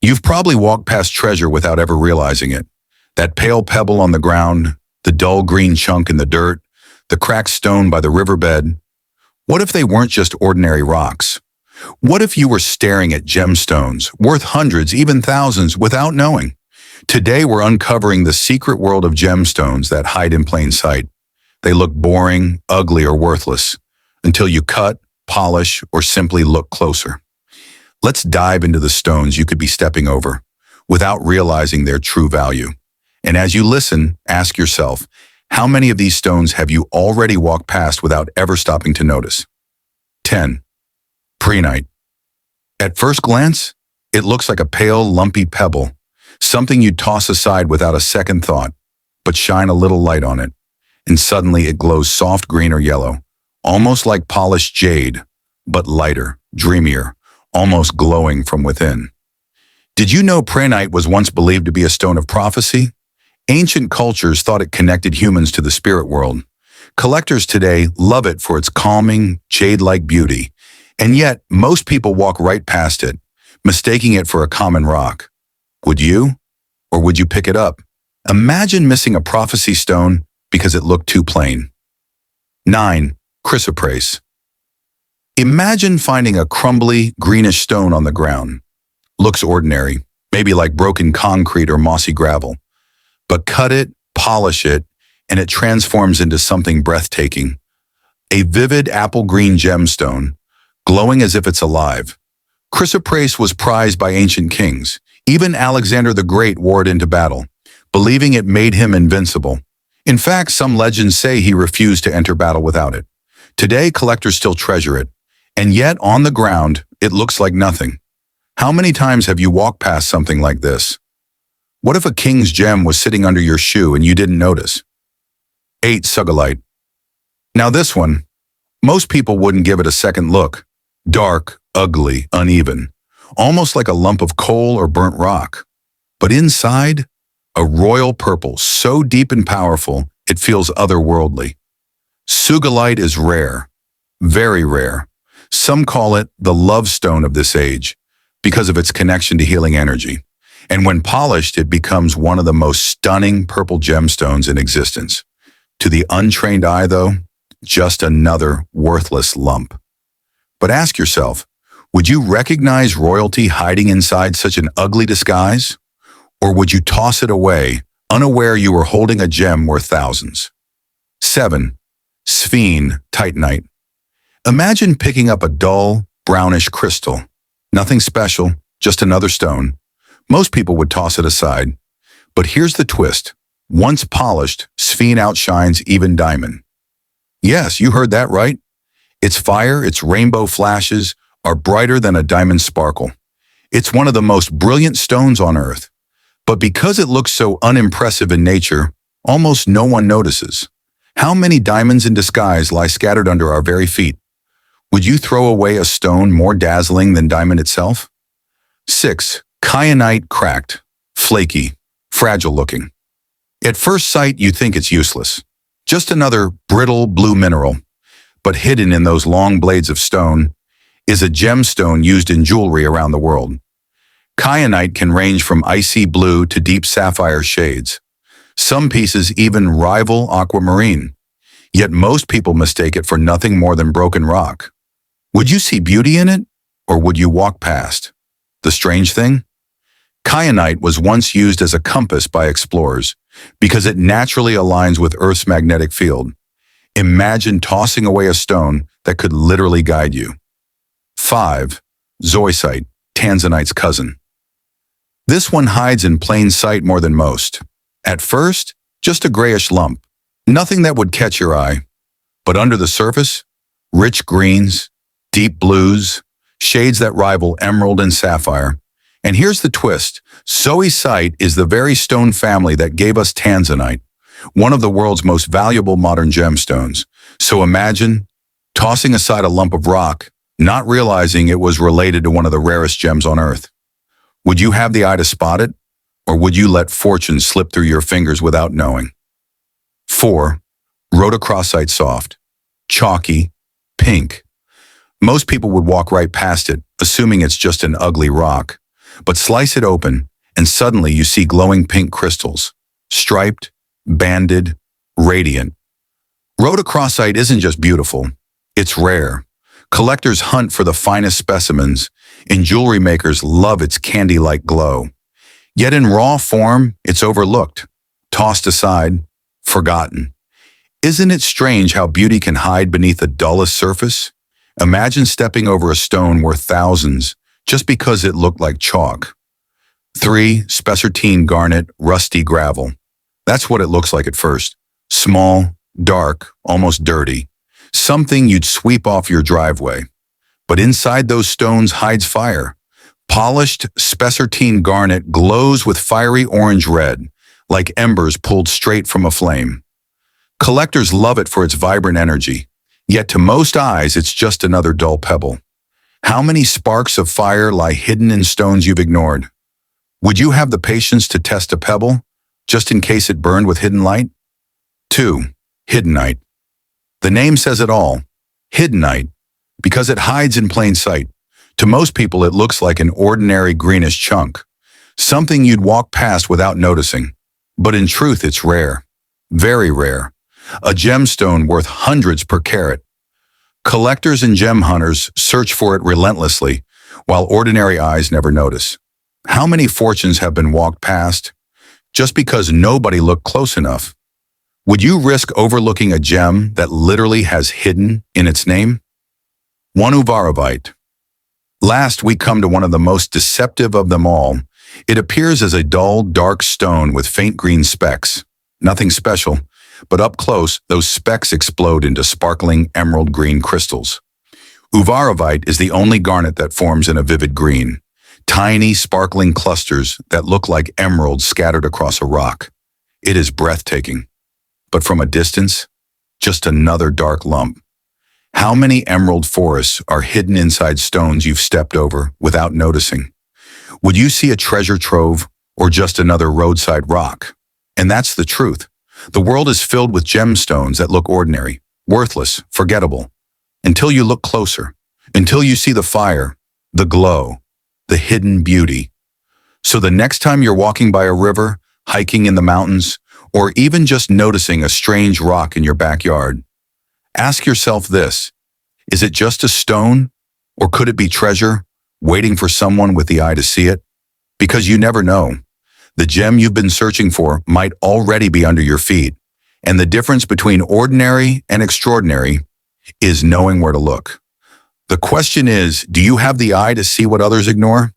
You've probably walked past treasure without ever realizing it. That pale pebble on the ground, the dull green chunk in the dirt, the cracked stone by the riverbed. What if they weren't just ordinary rocks? What if you were staring at gemstones, worth hundreds, even thousands, without knowing? Today we're uncovering the secret world of gemstones that hide in plain sight. They look boring, ugly, or worthless until you cut, polish, or simply look closer. Let's dive into the stones you could be stepping over without realizing their true value. And as you listen, ask yourself, how many of these stones have you already walked past without ever stopping to notice? 10. Prehnite. At first glance, it looks like a pale, lumpy pebble, something you'd toss aside without a second thought, but shine a little light on it, and suddenly it glows soft green or yellow, almost like polished jade, but lighter, dreamier, almost glowing from within. Did you know Prehnite was once believed to be a stone of prophecy? Ancient cultures thought it connected humans to the spirit world. Collectors today love it for its calming, jade-like beauty, and yet most people walk right past it, mistaking it for a common rock. Would you? Or would you pick it up? Imagine missing a prophecy stone because it looked too plain. 9. Chrysoprase. Imagine finding a crumbly, greenish stone on the ground. Looks ordinary, maybe like broken concrete or mossy gravel. But cut it, polish it, and it transforms into something breathtaking. A vivid apple-green gemstone, glowing as if it's alive. Chrysoprase was prized by ancient kings. Even Alexander the Great wore it into battle, believing it made him invincible. In fact, some legends say he refused to enter battle without it. Today, collectors still treasure it, and yet on the ground, it looks like nothing. How many times have you walked past something like this? What if a king's gem was sitting under your shoe and you didn't notice? 8. Sugilite. Now this one, most people wouldn't give it a second look. Dark, ugly, uneven, almost like a lump of coal or burnt rock. But inside, a royal purple so deep and powerful, it feels otherworldly. Sugilite is rare, very rare. Some call it the love stone of this age because of its connection to healing energy. And when polished, it becomes one of the most stunning purple gemstones in existence. To the untrained eye, though, just another worthless lump. But ask yourself, would you recognize royalty hiding inside such an ugly disguise? Or would you toss it away, unaware you were holding a gem worth thousands? 7. Sphene Titanite. Imagine picking up a dull, brownish crystal. Nothing special, just another stone. Most people would toss it aside. But here's the twist. Once polished, sphene outshines even diamond. Yes, you heard that right. Its fire, its rainbow flashes, are brighter than a diamond sparkle. It's one of the most brilliant stones on Earth. But because it looks so unimpressive in nature, almost no one notices. How many diamonds in disguise lie scattered under our very feet? Would you throw away a stone more dazzling than diamond itself? 6. Kyanite cracked, flaky, fragile looking. At first sight, you think it's useless. Just another brittle blue mineral. But hidden in those long blades of stone is a gemstone used in jewelry around the world. Kyanite can range from icy blue to deep sapphire shades. Some pieces even rival aquamarine. Yet most people mistake it for nothing more than broken rock. Would you see beauty in it, or would you walk past? The strange thing? Kyanite was once used as a compass by explorers because it naturally aligns with Earth's magnetic field. Imagine tossing away a stone that could literally guide you. 5. Zoisite, tanzanite's cousin. This one hides in plain sight more than most. At first, just a grayish lump, nothing that would catch your eye. But under the surface, rich greens, deep blues, shades that rival emerald and sapphire. And here's the twist. Zoisite is the very stone family that gave us tanzanite, one of the world's most valuable modern gemstones. So imagine tossing aside a lump of rock, not realizing it was related to one of the rarest gems on Earth. Would you have the eye to spot it, or would you let fortune slip through your fingers without knowing? 4. Rhodochrosite soft, chalky, pink. Most people would walk right past it, assuming it's just an ugly rock. But slice it open, and suddenly you see glowing pink crystals. Striped, banded, radiant. Rhodochrosite isn't just beautiful, it's rare. Collectors hunt for the finest specimens, and jewelry makers love its candy-like glow. Yet in raw form, it's overlooked, tossed aside, forgotten. Isn't it strange how beauty can hide beneath the dullest surface? Imagine stepping over a stone worth thousands just because it looked like chalk. 3. Spessartine Garnet rusty gravel. That's what it looks like at first. Small, dark, almost dirty. Something you'd sweep off your driveway. But inside those stones hides fire. Polished Spessartine Garnet glows with fiery orange-red, like embers pulled straight from a flame. Collectors love it for its vibrant energy, yet to most eyes it's just another dull pebble. How many sparks of fire lie hidden in stones you've ignored? Would you have the patience to test a pebble, just in case it burned with hidden light? 2. Hiddenite. The name says it all. Hiddenite, because it hides in plain sight. To most people it looks like an ordinary greenish chunk, something you'd walk past without noticing. But in truth it's rare. Very rare. A gemstone worth hundreds per carat. Collectors and gem hunters search for it relentlessly, while ordinary eyes never notice. How many fortunes have been walked past just because nobody looked close enough? Would you risk overlooking a gem that literally has hidden in its name? 1. Uvarovite. Last, we come to one of the most deceptive of them all. It appears as a dull, dark stone with faint green specks. Nothing special, but up close, those specks explode into sparkling emerald green crystals. Uvarovite is the only garnet that forms in a vivid green. Tiny, sparkling clusters that look like emeralds scattered across a rock. It is breathtaking. But from a distance, just another dark lump. How many emerald forests are hidden inside stones you've stepped over without noticing? Would you see a treasure trove or just another roadside rock? And that's the truth. The world is filled with gemstones that look ordinary, worthless, forgettable. Until you look closer. Until you see the fire, the glow, the hidden beauty. So the next time you're walking by a river, hiking in the mountains, or even just noticing a strange rock in your backyard, ask yourself this: is it just a stone, or could it be treasure, waiting for someone with the eye to see it? Because you never know. The gem you've been searching for might already be under your feet, and the difference between ordinary and extraordinary is knowing where to look. The question is, do you have the eye to see what others ignore?